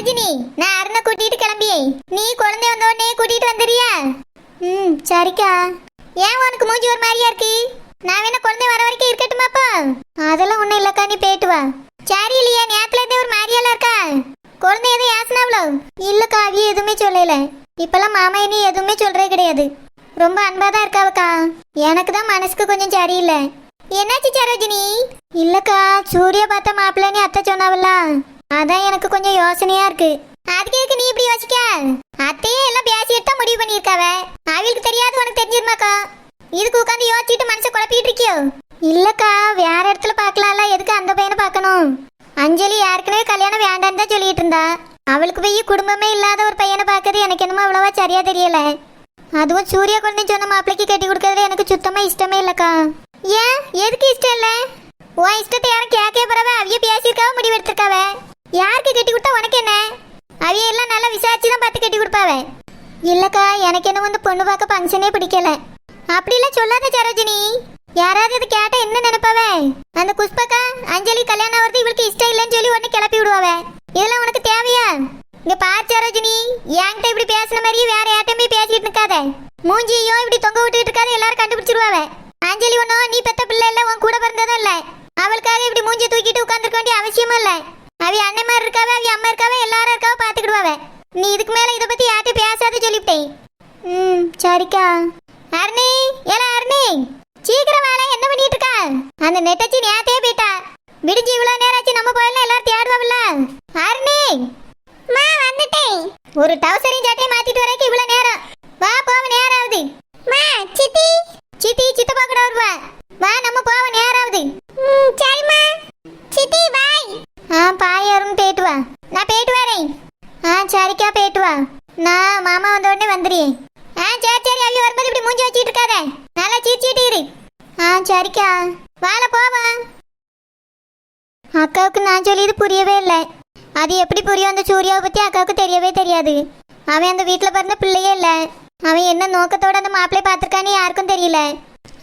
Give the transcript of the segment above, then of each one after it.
சரோஜினி, நான் அருணை கூட்டிட்டு கிளம்பியே, நீ குழந்தை வந்தோடனே கூட்டிட்டு வந்துறியா? சரிக்கா. ஏன் உனக்கு மூஞ்சி ஒரு மாதிரியா இருக்கு? நான் வேணா குழந்தை வர வரைக்கும் இருக்கட்டுமாப்பா? அதெல்லாம் ஒண்ணும் இல்லக்கா, நீ போயிட்டு வா. சரி இல்லையா, நேரத்துல இருந்தே ஒரு மாதிரியால இருக்கா? குழந்தை எதுவும் யாசனாவளோ? இல்லக்கா, அவிய எதுவுமே சொல்லல. இப்பெல்லாம் மாமா இனி எதுவுமே சொல்றே கிடையாது. ரொம்ப அன்பாதான் இருக்காவக்கா. எனக்கு தான் மனசுக்கு கொஞ்சம் சரியில்லை. என்னாச்சு சரோஜினி? இல்லக்கா, சூரிய பார்த்த மாப்பிள்ளை அத்தை சொன்னாவல்ல, அதான் எனக்கு கொஞ்சம் யோசனையா இருக்கு. அதுக்கு எதுக்கு நீ இப்படி யோசிக்க? அத்தையே எல்லாம் பேசிட்டு தான் முடிவு பண்ணியிருக்காவ. அவளுக்கு தெரியாது உனக்கு தெரிஞ்சிருமாக்கா? இதுக்கு உட்காந்து யோசிச்சுட்டு மனசை குழப்பிட்டு இருக்கியோ? இல்லக்கா, வேற இடத்துல பார்க்கலாம்ல, எதுக்கு அந்த பையனை பார்க்கணும்? அஞ்சலி ஏற்கனவே கல்யாணம் வேண்டான்னு தான் சொல்லிட்டு இருந்தா. அவளுக்கு போய் குடும்பமே இல்லாத ஒரு பையனை பார்க்கறது எனக்கு என்னமோ அவ்வளவா சரியா தெரியல. அதுவும் சூர்யா குழந்தை சொன்ன மாப்பிள்ளைக்கு கட்டி கொடுக்கறது எனக்கு சுத்தமா இஷ்டமே இல்லக்கா. ஏன், எதுக்கு இஷ்டம் இல்ல? உன் இஷ்டத்தை யாரும் கேட்க போறவ, அவிய பேசியிருக்காவ, முடிவு எடுத்திருக்காவ. யாருக்கு கட்டி கொடுத்தா உனக்கு என்ன? அவிய எல்லாம் நல்லா விசாரிச்சு தான் பார்த்து கட்டி கொடுப்பாவ. இல்லக்கா, எனக்கு என்ன வந்து பொண்ணு பார்க்க ஃபங்க்ஷனே பிடிக்கல. அப்படிலாம் சொல்லாத சரோஜினி. யாராவது இது கேட்டா என்ன நினைப்பாவ? அந்த குஷ்பக்கா அஞ்சலி கல்யாணம் ஆகிறது இவளுக்கு இஷ்டம் இல்லைன்னு சொல்லி உடனே கிளப்பி விடுவாவ. இதெல்லாம் உனக்கு தேவையா? இங்க பாரு சரோஜினி, என்கிட்ட இப்படி பேசின மாதிரியே வேற யார்ட்டையும் போய் பேசிட்டு இருக்காத. மூஞ்சியோ இப்படி தொங்க விட்டுட்டு இருக்காத, எல்லாரும் கண்டுபிடிச்சிருவாவ. அஞ்சலி ஒன்னும் நீ பெத்த பிள்ளை இல்ல, உன் கூட பிறந்ததும் இல்ல. அவளுக்காக இப்படி மூஞ்சி தூக்கிட்டு உட்காந்துருக்க வேண்டிய அவசியமும் இல்ல. அவி அண்ணன் மாதிரி இருக்காவ, அவி அம்மா இருக்காவ, எல்லாரும் இருக்காவ, பாத்துக்கிடுவாவ. நீ இதுக்கு மேல இதை பத்தி யார்ட்டையும் பேசாத சொல்லிவிட்டேன். சரிக்கா. அருணி, ஏல அருணி, சீக்கிரம் வாழ, என்ன பண்ணிட்டு இருக்கா? அந்த நெட்டச்சி நேத்தே போயிட்டா. விடிஞ்சு இவ்வளவு நேரம் ஆச்சு, நம்ம போயிடலாம், எல்லாரும் தேடுவாவில்ல. அருணி, மா வந்துட்டேன். ஒரு டவுசரையும் சட்டையும் மாத்திட்டு வரைக்கும் இவ்வளவு நேரம். வா போவ, நேரம் ஆகுது. மா சித்தி, சித்தி சித்தப்பா கூட வருவா. வா நம்ம போவ, நேரம் ஆகுது. சரிம்மா. சித்தி பாய். பாய் அருண், போயிட்டு வா. நான் போயிட்டு வரேன். சரிக்கா, போயிட்டு வா. நான் மாமா வந்த உடனே வந்துடுறேன். சரி சரி, அவிய வரும்போது இப்படி மூஞ்சி வச்சிட்டு இருக்காத, நல்லா சீச்சிட்டு இரு. சரிக்கா. வாழ போவா. அக்காவுக்கு நான் சொல்லியது புரியவே இல்லை. அது எப்படி புரியும்? அந்த சூர்யாவை பத்தி அக்காவுக்கு தெரியவே தெரியாது. அவன் அந்த வீட்டில் பிறந்த பிள்ளையே இல்லை. அவன் என்ன நோக்கத்தோட அந்த மாப்பிள்ளையை பார்த்துருக்கான்னு யாருக்கும் தெரியல.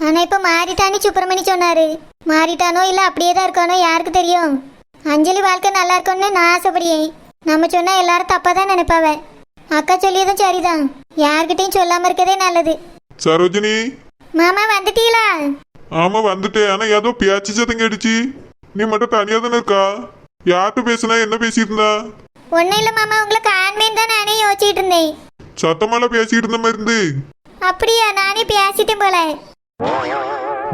ஆனா இப்ப மாறிட்டான்னு சுப்பிரமணி சொன்னாரு. மாறிட்டானோ இல்ல அப்படியே தான் இருக்கானோ யாருக்கு தெரியும்? அஞ்சலி வாழ்க்கை நல்லா இருக்கும்னு நான் ஆசைப்படுறேன். நம்ம சொன்னா எல்லாரும் தப்பா தான் நினைப்பாவ. அக்கா சொல்லியதும் சரிதான், யார்கிட்டையும் சொல்லாம இருக்கதே நல்லது. சரோஜினி, மாமா வந்துட்டீங்களா? ஆமா வந்துட்டேன். ஆனா ஏதோ பேச்சு சத்தம் கேட்டுச்சு. நீ மட்டும் தனியா தானே இருக்கா? யார்கிட்ட பேசுனா, என்ன பேசிட்டு இருந்தா? ஒன்னும் இல்ல மாமா, உங்களுக்கு ஆண்மைன்னு தான் நானே யோசிச்சுட்டு இருந்தேன். சத்தமால பேசிட்டு இருந்த மாதிரி இருந்து. அப்படியா? நானே பேசிட்டேன் போல.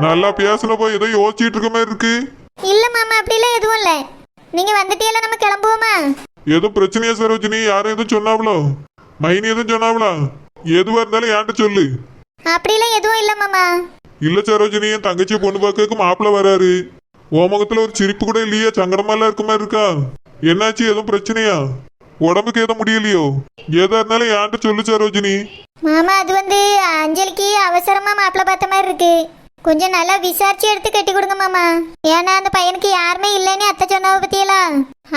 நல்லா பேசினப்போ ஏதோ யோசிச்சுட்டு இருக்க மாதிரி இருக்கு. இல்ல மாமா, அப்படிலாம் எதுவும் இல்ல. நீங்க வந்துட்டீங்களா, நம்ம கிளம்புவோமா? ஏதோ பிரச்சனையா சரோஜினி? யாரும் எதுவும் சொன்னாவளோ? மைனி எதுவும் சொன்னாவளா? எதுவா இருந்தாலும் என்கிட்ட சொல்லு. அப்படிலாம் எதுவும் இல்ல மாமா. இல்ல சரோஜினி, என் தங்கச்சி பொண்ணு பார்க்க மாப்பிள்ள வராரு. ஓமுகத்துல ஒரு சிரிப்பு கூட இல்லையா? சங்கடமாலாம் இருக்க மாதிரி இருக்கா? என்னாச்சு? எதுவும் பிரச்சனையா? உடம்புக்கு எதுவும் முடியலையோ? எதா இருந்தாலும் என்கிட்ட சொல்லு சரோஜினி. மாமா, அது வந்து அஞ்சலிக்கு அவசரமா மாப்பிள்ள பார்த்த மாதிரி இருக்கு. கொஞ்சம் நல்லா விசாரிச்சு எடுத்து கட்டி கொடுங்க மாமா. ஏன்னா அந்த பையனுக்கு யாருமே இல்லைன்னு அத்தை சொன்னாவ பத்தியெல்லாம்.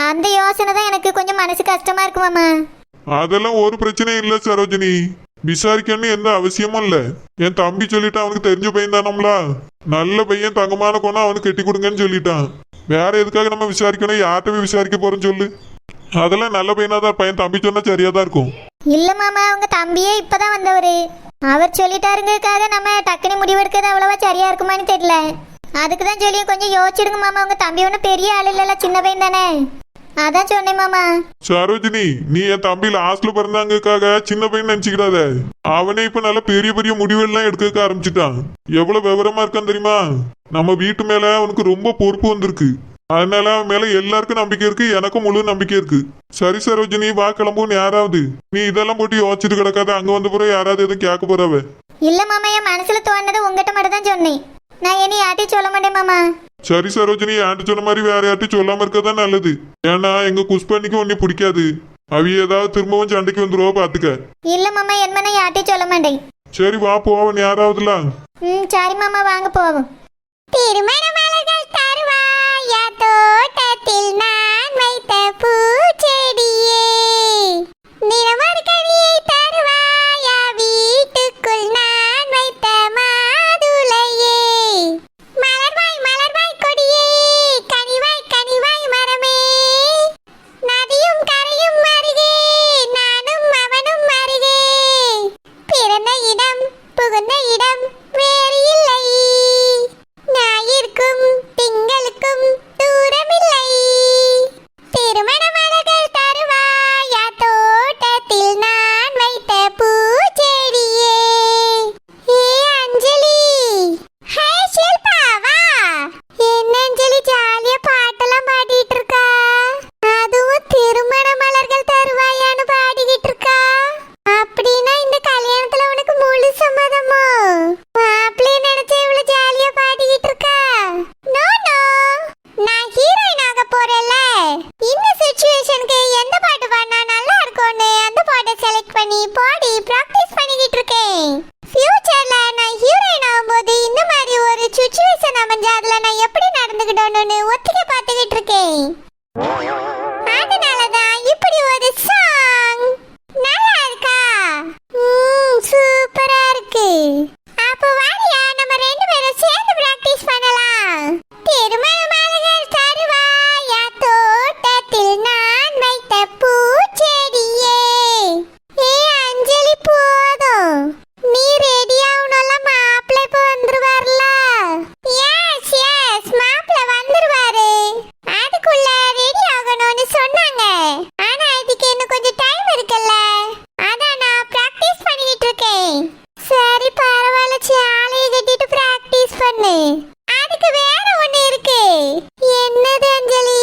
அந்த யோசனை தான் எனக்கு கொஞ்சம் மனசு கஷ்டமா இருக்கு மாமா. அதெல்லாம் ஒரு பிரச்சனையும் இல்ல சரோஜினி. விசாரிக்கணும்னு எந்த அவசியமும் இல்ல. என் தம்பி சொல்லிட்டான், அவனுக்கு தெரிஞ்ச பையன் தானம்ல, நல்ல பையன், தங்கமான கோணம், அவனுக்கு கட்டி கொடுங்கன்னு சொல்லிட்டான். வேற எதுக்காக நம்ம விசாரிக்கணும்? யார்கிட்ட போய் விசாரிக்க போறோம்னு சொல்லு. அதெல்லாம் நல்ல பையனா தான் பையன். தம்பி சொன்னா சரியா தான் இருக்கும். இல்ல மாமா, உங்க தம்பியே இப்பதான் வந்தவரு. அவர் சொல்லிட்டாருங்கிறதுக்காக நம்ம டக்குனு முடிவெடுக்கிறது அவ்வளவா சரியா இருக்குமான்னு தெரியல. அதுக்குதான் சொல்லி கொஞ்சம் யோசிச்சிடுங்க மாமா. உங்க தம்பி ஒன்னும் பெரிய ஆள் இல்ல, சின்ன பையன் தானே, அதான் சொன்னேன் மாமா. சரோஜினி, நீ என் தம்பி லாஸ்ட்ல பிறந்தாங்கக்காக சின்ன பையன் நினைச்சுக்கிடாத. அவனே இப்ப நல்ல பெரிய பெரிய முடிவெல்லாம் எடுக்க ஆரம்பிச்சுட்டான். எவ்வளவு விவரமா இருக்கான் தெரியுமா? நம்ம வீட்டு மேல அவனுக்கு ரொம்ப பொறுப்பு வந்திருக்கு. அதனால அவன் மேல எல்லாருக்கும் நம்பிக்கை இருக்கு, எனக்கும் முழு நம்பிக்கை இருக்கு. சரி சரோஜினி, வா கிளம்புன்னு. யாராவது நீ இதெல்லாம் போட்டு யோசிச்சுட்டு கிடக்காத. அங்க வந்த பிறகு யாராவது எதுவும் கேட்க போறவ? இல்ல மாமா, என் மனசுல தோணுது உங்ககிட்ட மட்டும் தான் சொன்னேன். நான் இனி யார்ட்டையும் சொல்ல மாட்டேன் மாமா. சரி சரோஜினி, யார்கிட்ட சொன்ன மாதிரி வேற யார்ட்டையும் சொல்லாம இருக்கதான் நல்லது. ஏன்னா எங்க குஷ்பண்ணிக்கு ஒன்னே பிடிக்காது. அவிய ஏதாவது திரும்பவும் சண்டைக்கு வந்துருவா, பாத்துக்க. இல்ல மாமா, என் மன யார்ட்டையும் சொல்ல மாட்டேன். சரி வா போவன். யாராவதுல? சரி மாமா, வாங்க போவோம். திருமண மலர்கள் தருவாயா, தோட்டத்தில் நான் வைத்த பூச்செடியே, நிறமொரு கனியை தருவாயா, வீட்டுக்குள் நான் வைத்த மாதுளையே, மலர்வாய் மலர்வாய் கொடியே, கனிவாய் கனிவாய் மரமே, நதியும் கரையும் மறி அதனாலதான் இப்படி ஒரு சாங். நல்லா இருக்கா? சூப்பரா இருக்கு. அப்போ வாரியா நம்ம ரெண்டு பேரும் சேர்ந்து பிராக்டிஸ் பண்ணலாம். திருமணமாலைகள் தருவாயா தோட்டத்தில் நான் வைத்த பூச்செடியே. ஏ அஞ்சலி போதும், நீ ரெடி ஆகணும்ல, மாப்பிள்ளை இப்போ வந்துருவார்ல. எஸ் எஸ், மாப்பிள்ளை வந்துருவாரு. அதுக்குள்ள ரெடி ஆகணும்னு சொன்னாங்க. ஆனா இதுக்கு இன்னும் கொஞ்சம் டைம் இருக்குல்ல, அதான் நான் பிராக்டிஸ் பண்ணிட்டு இருக்கேன். சரி பரவாயில்ல, சாலையை கட்டிட்டு பிராக்டிஸ் பண்ணு. அதுக்கு வேற ஒண்ணு இருக்கு. என்னது அஞ்சலி?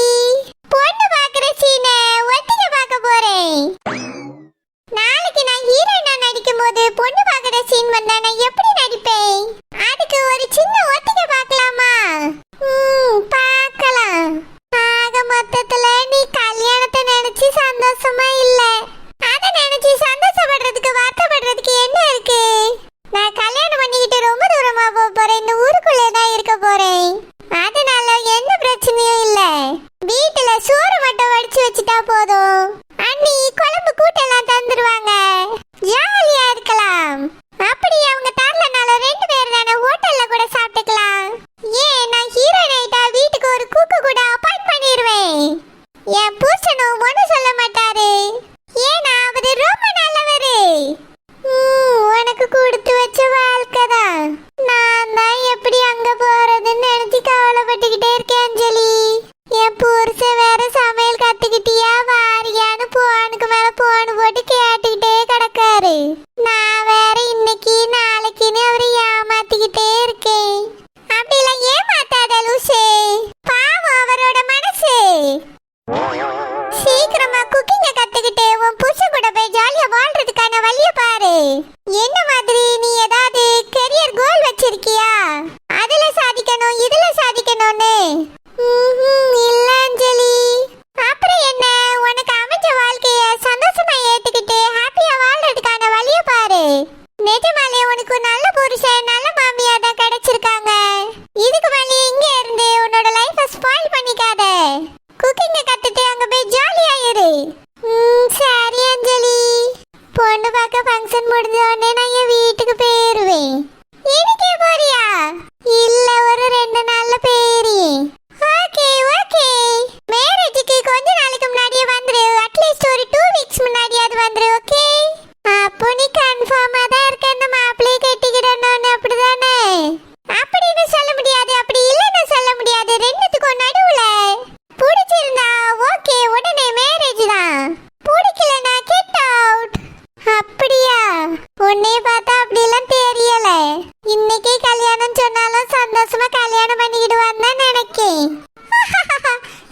பொண்ணு பாக்குற சீனை ஒத்திகை பார்க்க போறேன். நாளைக்கு நான் ஹீரோயினா நடிக்கும் போது பொண்ணு பாக்குற சீன் வந்தா நான் எப்படி நடிப்பேன்? அதுக்கு ஒரு சின்ன ஒத்திகை பார்க்கலாமா? பார்க்கலாம். ஆக மொத்தத்துல நீ கல்யாணத்தை நினைச்சு சந்தோஷமா இல்ல, அதை நினைச்சு சந்தோஷப்படுறதுக்கு வருத்தப்படுறதுக்கு என்ன இருக்கு? நான் கல்யாணம் பண்ணிக்கிட்டு ரொம்ப தூரமா போறேன். இந்த ஊருக்குள்ளே தான் இருக்க போறேன். அதனால எந்த பிரச்சனையும் இல்ல. வீட்டுல சோறு மட்டும் வடிச்சு வச்சுட்டா போதும். அண்ணி குழம்பு கூட்டெல்லாம் தந்துருவாங்க. ஜாலியா இருக்கலாம். அப்படி அவங்க தரலனால ரெண்டு பேர் தானே ஹோட்டல்ல கூட சாப்பிட்டுக்கலாம். ஏன் நான் ஹீரோயின் ஆயிட்டா வீட்டுக்கு ஒரு குக்கு கூட அப்பாயிண்ட் பண்ணிடுவேன். என் புருஷனும் ஒன்றும் சொல்ல மாட்டாரு. ஏன்னா அவரு ரொம்ப நல்லவரு. உனக்கு கொடுத்து வச்ச வாழ்க்கை தான். நான் தான் எப்படி அங்க போறதுன்னு நினைச்சு கவலைப்பட்டுக்கிட்டே இருக்கேன் அஞ்சலி. என் புருஷன் வேற சமையல் கத்துக்கிட்டியா வாரியான்னு போனுக்கு மேல போன் போட்டு கேட்டுக்கிட்டே கிடக்காரு. நான் வேற இன்னைக்கு நாளைக்குன்னு அவரை ஏமாத்திக்கிட்டே இருக்கேன். அப்படிலாம் ஏமாத்தாத லூசே, பாவம் அவரோட மனசு. சீக்கிரமா குக்கிங்க கத்துக்கிட்டு உன் புருஷன் கூட போய் ஜாலியா வாழ்றதுக்கான வழிய பாரு. என்ன மாதிரி நீ ஏதாவது கெரியர் கோல் வச்சிருக்கியா? அதுல சாதிக்கணும் இதுல சாதிக்கணும்னு? இல்ல அஞ்சலி. அப்புறம் என்ன, உனக்கு அமைஞ்ச வாழ்க்கைய சந்தோஷமா ஏத்துக்கிட்டு ஹாப்பியா வாழ்றதுக்கான வழிய பாரு. நிஜமாலே உனக்கு நல்ல புருஷன் நல்ல மாமியா தான் கிடைச்சிருக்காங்க. இதுக்கு மேலே இங்க இருந்து உன்னோட லைஃப ஸ்பாயில் பண்ணிக்காத. குக்கிங்க கத்துட்டு அங்க போய் ஜாலியா இரு. சரி அஞ்சலி. பொண்ணு பார்க்க ஃபங்க்ஷன் முடிஞ்ச உடனே நான் என் வீட்டுக்கு போயிருவேன். இன்னைக்கே போறியா? இல்ல, ஒரு 2 நாள்ல போயிருவேன். Okay okay. மேரேஜுக்கு கொஞ்ச நாளைக்கு முன்னாடியே வந்துரு. அட்லீஸ்ட் ஒரு 2 வீக்ஸ் முன்னாடியாவது வந்துரு. ஓகே? அப்போ நீ கன்ஃபார்மா தான் இருக்க இந்த மாப்பிள்ளையை கட்டிக்கிடணும்னு, அப்படிதானே? அப்படின்னு சொல்ல முடியாது, அப்படி இல்லைன்னு சொல்ல முடியாது. ரெண்டுத்துக்கும் நடுவுல பிடிச்சிருந்தா ஓகே, உடனே மேரேஜ் தான். பிடிக்கலனா கெட் அவுட். அப்படியா? உன்னை பார்த்தா அப்படிலாம் தெரியல. இன்னைக்கு கல்யாணம் சொன்னாலும் சந்தோஷமா கல்யாணம் பண்ணிக்கிட்டு வந்தேன் நினைக்கேன்.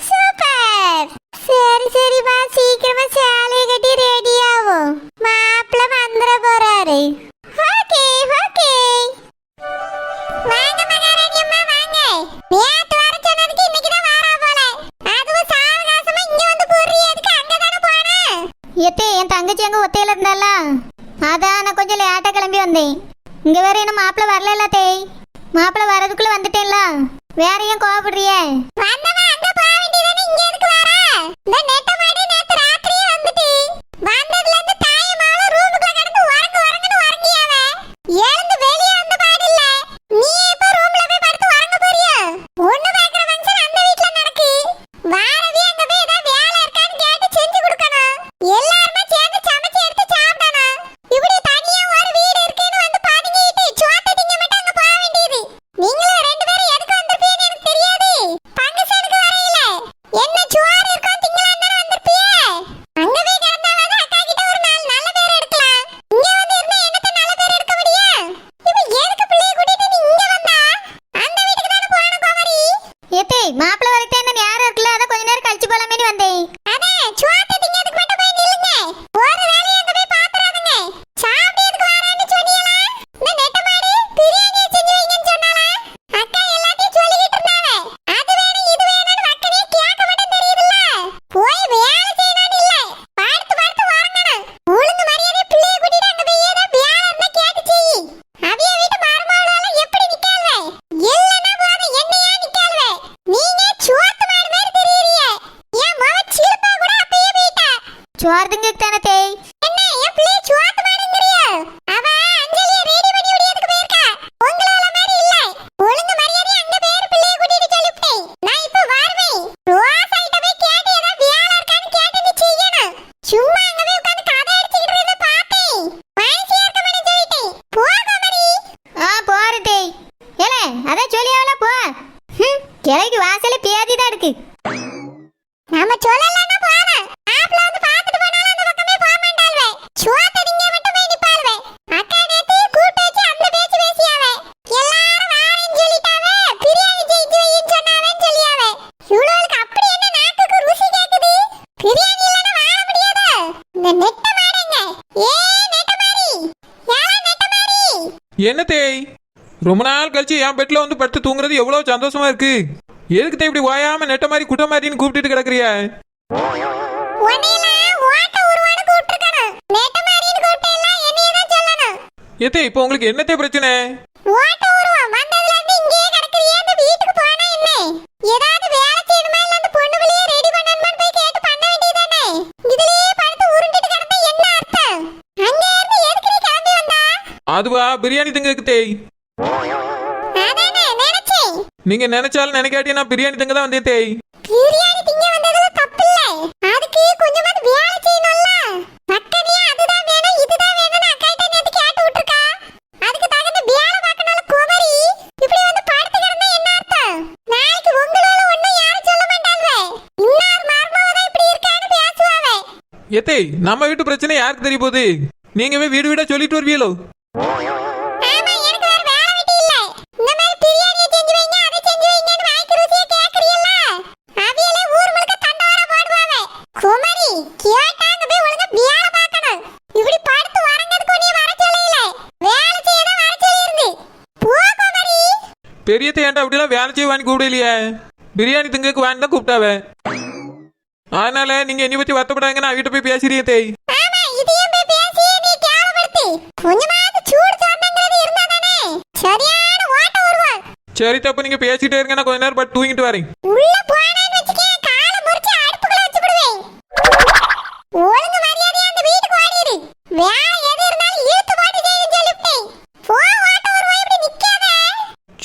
சூப்பர். சரி சரி வா, சீக்கிரமா சேலையை கட்டி ரெடி ஆகும். மாப்பிள்ளை வந்துட போறாரு. Okay okay. வாங்க மகாராணி அம்மா வாங்க. நேத்து வர சொன்னதுக்கு இன்னைக்கு தான் வாரா போல. அதுவும் சாவகாசமா இங்க வந்து போறியதுக்கு அங்க தான போறே. எத்தே, என் தங்கச்சி அங்க ஒத்தையில இருந்தால, அதான் நான் கொஞ்சம் லேட்டா கிளம்பி வந்தேன். இங்க வேற என்ன மாப்பிள்ளை வரல தேய். மாப்பிள்ளை வரதுக்குள்ள வந்துட்டேன்ல, வேற ஏன் கோவப்படுறியே? வந்தவன் அங்க போக வேண்டியதானே, இங்க எதுக்கு வர? இந்த நெட்ட மாடி நேத்து ராத்திரியே வந்துட்டு வந்ததுல இருந்து தாயமால ரூமுக்குள்ள கிடந்து உறங்குன்னு உறங்கியாவே. எழுந்து வெளியே வந்த பாடு இல்ல. நீ இப்ப ரூம்ல போய் படுத்து உறங்க போறியா? ஒண்ணு பாக்குற ஃபங்க்ஷன் அந்த வீட்ல நடக்கு. வாரவி அங்க போய் ஏதாவது வேலை இருக்கான்னு கேட்டு செஞ்சு கொடுக்கணும். எல்லாரும் சேர்ந்து சமைச்சு எடுத்து சாப்பிடணும். இப்படி தனியா ஒரு வீடு இருக்குன்னு வந்து பாதிங்கிட்டு சோத்த திங்க மட்டும் அங்க போக வேண்டியது. நீங்களும் 2 பேரும் எதுக்கு வந்திருப்பீங்கன்னு எனக்கு தெரியாது. ஃபங்க்ஷன் சோறு திங்கத்தானே தேய். என்ன என் பிள்ளை சோத்து மாடுங்கறியா? அவ அஞ்சலிய ரெடி பண்ணி விடியதுக்கு போயிருக்கா. உங்களால மாதிரி இல்ல. ஒழுங்கு மரியாதை அங்க பேர் பிள்ளைய கூட்டிட்டு சொல்லிட்டேன். நான் இப்ப வரவேன். ரோசாயிட்ட போய் கேட்டு ஏதா வேலை இருக்கான்னு கேட்டு நீ செய்யணும். சும்மா அங்க போய் உட்கார்ந்து கதை அடிச்சிட்டு இருந்த பாப்பேன். மனசே இருக்க மாட்டேன்னு சொல்லிட்டேன். போ கோமரி. போற தேய். ஏல அத சொல்லியாவல போ. கிளைக்கு வாசல்ல பேதி தான் இருக்கு. நாம சொல்லலன்னா போற. ஆப்ல வந்து பாத்துட்டு போனால அந்த பக்கமே போக மாட்டாள்வே. சோத்த நீங்க மட்டும் போய் நிப்பாள்வே. அக்கா நேத்து கூட்டி வச்சு அந்த பேச்சு பேசியாவே. எல்லாரும் வாரேன்னு சொல்லிட்டாவே. பிரியாணி செஞ்சு வைன்னு சொன்னாவேன்னு சொல்லியாவே. இவ்வளவுக்கு அப்படி என்ன நாக்குக்கு ருசி கேக்குது? பிரியாணி இல்லனா வாழ முடியாது. இந்த நெட்ட மாடுங்க. நெட்ட மாரி. யாரா நெட்ட மாரி? என்ன தேய், ரொம்ப நாள் கழிச்சு என் பெட்ல வந்து படுத்து தூங்குறது எவ்வளவு சந்தோஷமா இருக்கு. எதுக்கு தேய் இப்படி ஓயாம நெட்ட மாதிரி குட்ட மாதிரின்னு கூப்பிட்டு கிடக்குறியா? ஏத்தே இப்போ உங்களுக்கு என்னத்தே பிரச்சனை? அதுவா பிரியாணி திங்கக்கு தேய். நீங்க நினைச்சாலும் நினைக்காட்டி நான் பிரியாணி திங்க தான் வந்தேன் தேய். பிரியாணி திங்க வந்ததுல தப்பு இல்ல. அதுக்கு கொஞ்சமாவது வேலை செய்யணும்ல. பக்கமே அதுதான் வேணும் இதுதான் வேணும்னு அக்காட்ட நேத்து கேட்டு விட்டுருக்கா. அதுக்கு தகுந்த வேலை பார்க்கணும்ல குமரி. இப்படி வந்து படுத்து கிடந்தா என்ன அர்த்தம்? நாளைக்கு உங்களால ஒண்ணும் யாரும் சொல்ல மாட்டாள்வே. இன்னார் மர்மவ தான் இப்படி இருக்கான்னு பேசுவாவே. ஏத்தே நம்ம வீட்டு பிரச்சனை யாருக்கு தெரிய போகுது? நீங்க போய் வீடு வீடா சொல்லிட்டு வருவீங்களோ? பெரியத்தை ஏன்டா அப்படிலாம் வேலை செய்ய வாங்கி கூப்பிடலையே? பிரியாணி திங்கக்கு வாங்கி தான் கூப்பிட்டாவே. அதனால நீங்க என்னை பத்தி வருத்தப்படாங்க, நான் வீட்டை போய் பேசுறீங்க தேய். சரி தப்பு, நீங்க பேசிட்டே இருங்க, நான் கொஞ்ச நேரம் பட்டு தூங்கிட்டு வரேன்.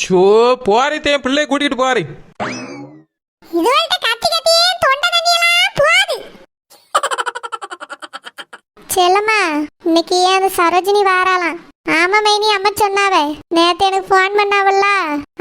சோ போறே பிள்ளை கூட்டிட்டு போறேன். செல்லம்மா இன்னைக்கு அந்த சரோஜினி வாராலாம். ஆமா மைனி அம்மா சொன்னாவே. நேத்து எனக்கு போன் பண்ணாவல்ல,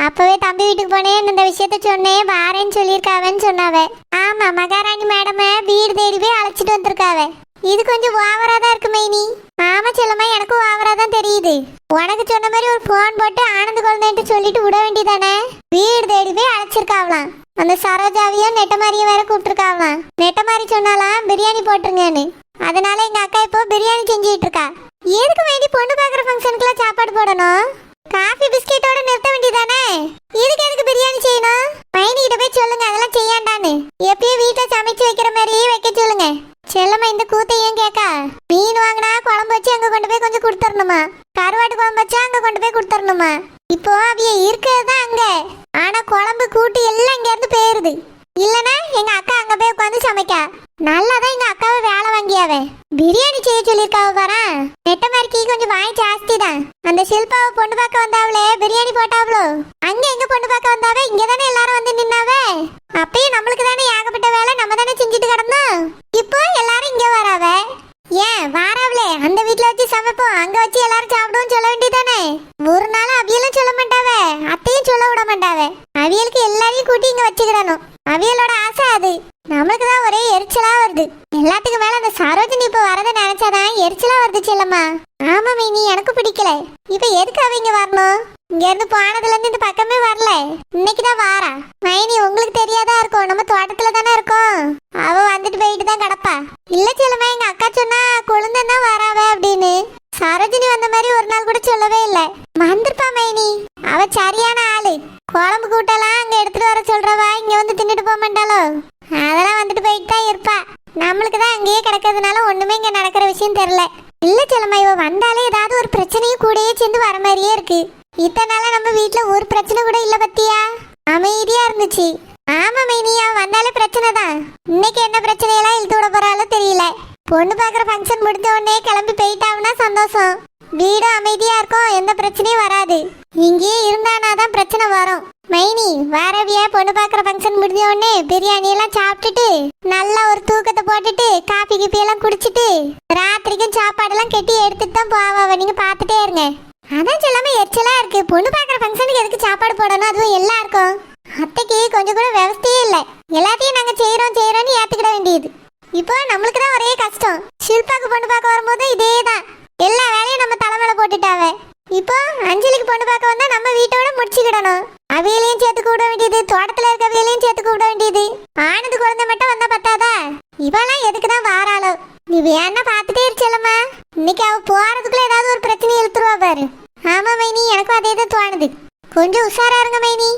அப்பவே தம்பி வீட்டுக்கு போனேன் இந்த விஷயத்த சொன்னேன் வாரேன்னு சொல்லியிருக்காவன்னு சொன்னாவே. ஆமா மகாராணி மேடம் வீடு தேடி போய் அழைச்சிட்டு வந்திருக்காவே. இது கொஞ்சம் ஓவரா தான் இருக்கு மைனி. ஆமா செல்லம்மா எனக்கும் ஓவரா தான் தெரியுது. உனக்கு சொன்ன மாதிரி ஒரு போன் போட்டு ஆனந்த குழந்தைன்ட்டு சொல்லிட்டு விட வேண்டியதானே. வீடு தேடி போய் அழைச்சிருக்காவலாம். அந்த சரோஜாவையும் நெட்ட மாதிரியும் வேற கூப்பிட்டுருக்காவலாம். நெட்ட மாதிரி சொன்னாலாம் பிரியாணி போட்டுருங்கன்னு. அதனால எங்க அக்கா இப்போ பிரியாணி செஞ்சுட்டு இருக்கா. எதுக்கு வேண்டி பொண்ணு பாக்குற ஃபங்க்ஷனுக்குலாம் சாப்பாடு போடணும்? காஃபி பிஸ்கெட்டோட நிறுத்த வேண்டியதானே. இதுக்கு எதுக்கு பிரியாணி செய்யணும்? மைனி கிட்ட போய் சொல்லுங்க அதெல்லாம் செய்யாண்டான்னு. எப்பயும் வீட்டுல சமைச்சு வைக்கிற மாதிரியே வைக்க சொல்லுங்க. செல்லம்மா இந்த கூத்தையும் கேக்கா. மீன் வாங்கினா குழம்பு வச்சு அங்க கொண்டு போய் கொஞ்சம் கொடுத்துடணுமா? கருவாட்டு குழம்பு வச்சா அங்க கொண்டு போய் கொடுத்துடணுமா? இப்போ அவிய இருக்கிறதுதான் அங்க. ஆனா குழம்பு கூட்டு எல்லாம் இங்க இருந்து போயிருது. இல்லனா எங்க அக்கா அங்க போய் உட்காந்து சமைக்கா. நல்லாதான் எங்க அக்காவை வேலை வாங்கியாவே. பிரியாணி செய்ய சொல்லிருக்காவ பாரா. நெட்ட மாதிரிக்கு கொஞ்சம் வாய் ஜாஸ்தி தான். அந்த ஷில்பாவை பொண்ணு பார்க்க வந்தாவளே பிரியாணி போட்டாவளோ. அங்க எங்க பொண்ணு பார்க்க வந்தாவே இங்க தானே எல்லாரும் வந்து நின்னாவே. அப்பயும் நம்மளுக்கு தானே ஏகப்பட்ட வேலை, நம்ம தானே செஞ்சுட்டு கிடந்தோம். இப்போ எல்லாரும் இங்க வராவே. ஏன் வாராவளே அந்த வீட்டுல வச்சு சமைப்போம், அங்க வச்சு எல்லாரும் சாப்பிடுவோம் சொல்ல வேண்டியதானே. ஒரு நாள் அவியலும் சொல்ல மாட்டாவே, அத்தையும் சொல்ல விட மாட்டாவே. அவியலுக்கு எல்லாரையும் கூட்டி இங்க வச்சுக்கிடணும். அவியலோட ஆசை அது. நம்மளுக்கு தான் ஒரே எரிச்சலா வருது. எல்லாத்துக்கும் மேல அந்த சரோஜினி இப்ப வரத நினைச்சாதான் எரிச்சலா வருது செல்லம்மா. ஆமா மீனி எனக்கு பிடிக்கல. இப்ப எதுக்கு அவ இங்க வரணும்? இங்க இருந்து போனதுல இருந்து இந்த பக்கமே வரல. இன்னைக்குதான் வாரா. மைனி உங்களுக்கு தெரியாதா இருக்கும், நம்ம தோட்டத்துல தானே இருக்கோம். அவ வந்துட்டு போயிட்டு தான் கிடப்பா. இல்ல செல்லம்மா எங்க அக்கா சொன்னா கொழுந்தன் தான் வராவ அப்படின்னு. சரோஜினி வந்த மாதிரி ஒரு நாள் கூட சொல்லவே இல்ல. வந்திருப்பா மைனி, அவ சரியான ஆளு. குழம்பு கூட்டெல்லாம் அங்க எடுத்துட்டு வர சொல்றவா இங்க வந்து தின்னுட்டு போக மாட்டாளோ. அதெல்லாம் வந்துட்டு போயிட்டு தான் இருப்பா. நம்மளுக்கு தான் அங்கேயே கிடக்கிறதுனால ஒண்ணுமே இங்க நடக்கிற விஷயம் தெரியல. இல்ல செல்லம்மா இவ வந்தாலே ஏதாவது ஒரு பிரச்சனையும் கூடயே சேர்ந்து வர மாதிரியே இருக்கு. இத்தனை நாளா நம்ம வீட்டுல ஒரு பிரச்சனை கூட இல்ல பத்தியா, அமைதியா இருந்துச்சு. ஆமா மைனி அவ வந்தாலே பிரச்சனை தான். இன்னைக்கு என்ன பிரச்சனையெல்லாம் இழுத்து விட போறாலும் தெரியல. பொண்ணு பார்க்குற ஃபங்க்ஷன் முடிஞ்ச உடனே கிளம்பி போயிட்டாங்கன்னா சந்தோஷம். வீடும் அமைதியா இருக்கும், எந்த பிரச்சனையும் வராது. இங்கேயே இருந்தானாதான் பிரச்சனை வரும். மைனி வரவிய பொண்ணு பார்க்குற ஃபங்க்ஷன் முடிஞ்ச உடனே பிரியாணி எல்லாம் சாப்பிட்டுட்டு நல்லா ஒரு தூக்கத்தை போட்டுட்டு காபி கிப்பி எல்லாம் குடிச்சிட்டு ராத்திரிக்கும் சாப்பாடெல்லாம் கட்டி எடுத்துட்டு தான் போவா. நீங்க பார்த்துட்டே இருங்க. அதான் சொல்லாம எரிச்சலா இருக்கு. பொண்ணு பார்க்குற ஃபங்க்ஷனுக்கு எதுக்கு சாப்பாடு போடணும், அதுவும் எல்லாருக்கும். அத்தைக்கு கொஞ்சம் கூட விவசாயே இல்லை. எல்லாத்தையும் நாங்க செய்யறோம்னு ஏத்துக்கிட வேண்டியது. இப்போ நம்மளுக்கு தான் ஒரே கஷ்டம். ஷில்பாக்கு பொண்ணு பார்க்க வரும்போது இதே தான், எல்லா வேலையும் நம்ம தலைமையில போட்டுட்டாவ. இப்போ அஞ்சலிக்கு பொண்ணு பார்க்க வந்தா நம்ம வீட்டோட முடிச்சுக்கிடணும். அவையிலையும் சேர்த்து கூப்பிட வேண்டியது, தோட்டத்துல இருக்க அவையிலையும் சேர்த்து கூப்பிட வேண்டியது. ஆனது குழந்தை மட்டும் வந்தா பத்தாதா? இவெல்லாம் எதுக்குதான் வாராளோ? நீ வேணா பார்த்துட்டே இருச்சலம்மா. இன்னைக்கு அவ போறதுக்குள்ள ஏதாவது ஒரு பிரச்சனை இழுத்துருவா பாரு. ஆமா மைனி, எனக்கும் அதே தான் தோணுது. கொஞ்சம் உஷாரா இருங்க மைனி.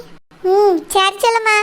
சரி செல்லம்மா.